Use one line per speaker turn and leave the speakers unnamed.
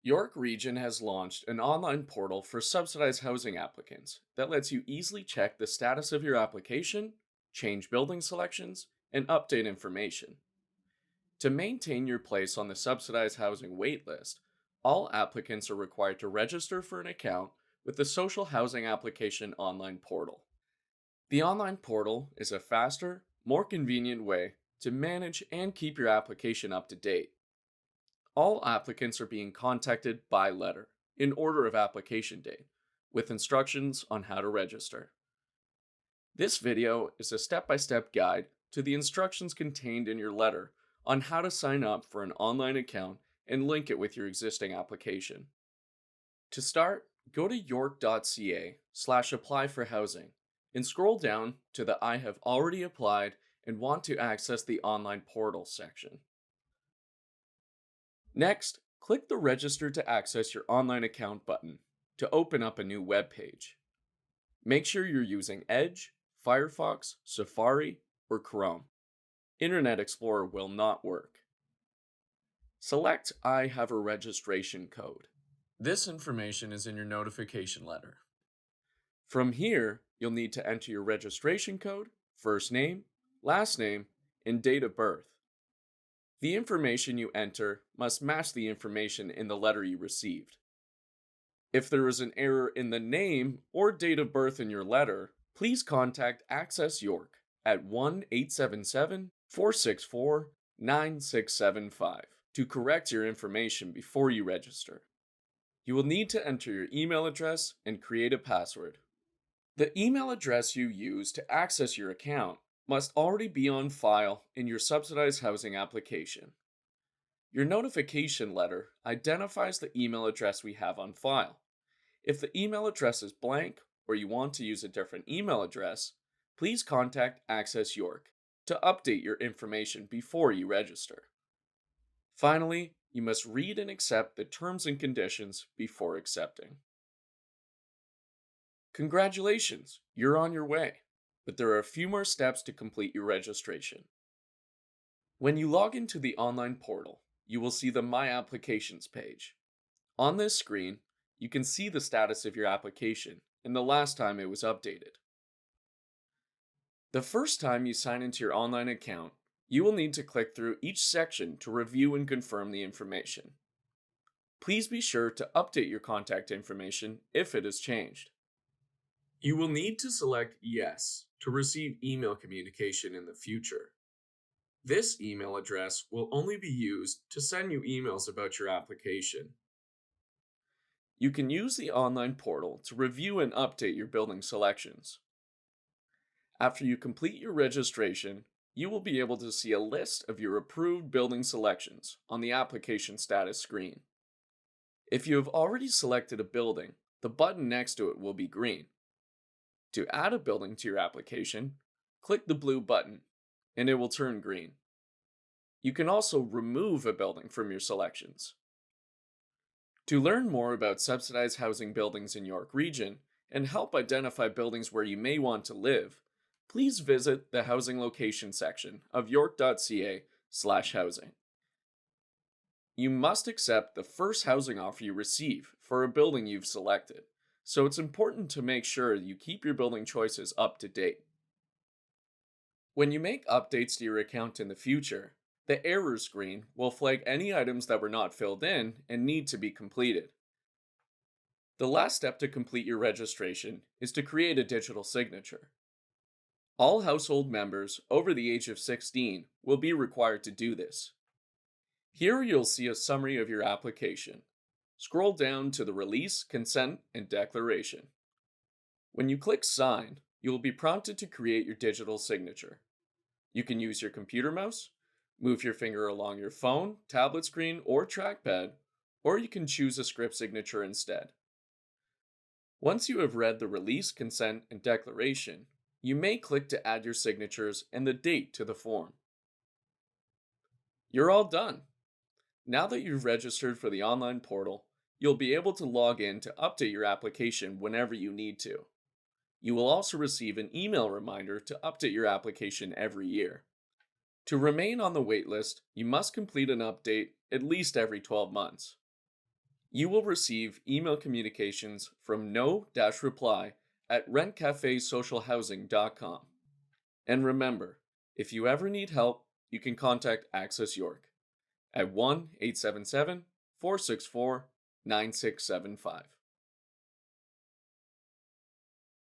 York Region has launched an online portal for subsidized housing applicants that lets you easily check the status of your application, change building selections, and update information. To maintain your place on the subsidized housing waitlist, all applicants are required to register for an account with the Social Housing Application Online Portal. The online portal is a faster, more convenient way to manage and keep your application up to date. All applicants are being contacted by letter, in order of application date, with instructions on how to register. This video is a step-by-step guide to the instructions contained in your letter on how to sign up for an online account and link it with your existing application. To start, go to york.ca/apply for housing and scroll down to the I have already applied and want to access the online portal section. Next, click the Register to access your online account button to open up a new web page. Make sure you're using Edge, Firefox, Safari, or Chrome. Internet Explorer will not work. Select I have a registration code. This information is in your notification letter. From here, you'll need to enter your registration code, first name, last name, and date of birth. The information you enter must match the information in the letter you received. If there is an error in the name or date of birth in your letter, please contact Access York at 1-877-464-9675 to correct your information before you register. You will need to enter your email address and create a password. The email address you use to access your account must already be on file in your subsidized housing application. Your notification letter identifies the email address we have on file. If the email address is blank or you want to use a different email address, please contact Access York to update your information before you register. Finally, you must read and accept the terms and conditions before accepting. Congratulations, you're on your way, but there are a few more steps to complete your registration. When you log into the online portal, you will see the My Applications page. On this screen, you can see the status of your application and the last time it was updated. The first time you sign into your online account, you will need to click through each section to review and confirm the information. Please be sure to update your contact information if it has changed. You will need to select Yes to receive email communication in the future. This email address will only be used to send you emails about your application. You can use the online portal to review and update your building selections. After you complete your registration, you will be able to see a list of your approved building selections on the application status screen. If you have already selected a building, the button next to it will be green. To add a building to your application, click the blue button, and it will turn green. You can also remove a building from your selections. To learn more about subsidized housing buildings in York Region and help identify buildings where you may want to live, please visit the Housing Location section of york.ca/housing. You must accept the first housing offer you receive for a building you've selected, so it's important to make sure you keep your building choices up to date. When you make updates to your account in the future, the error screen will flag any items that were not filled in and need to be completed. The last step to complete your registration is to create a digital signature. All household members over the age of 16 will be required to do this. Here you'll see a summary of your application. Scroll down to the Release, Consent, and Declaration. When you click Sign, you will be prompted to create your digital signature. You can use your computer mouse, move your finger along your phone, tablet screen, or trackpad, or you can choose a script signature instead. Once you have read the Release, Consent, and Declaration, you may click to add your signatures and the date to the form. You're all done. Now that you've registered for the online portal, you'll be able to log in to update your application whenever you need to. You will also receive an email reminder to update your application every year. To remain on the waitlist, you must complete an update at least every 12 months. You will receive email communications from no-reply@rentcafesocialhousing.com. And remember, if you ever need help, you can contact Access York at 1-877-464-9675.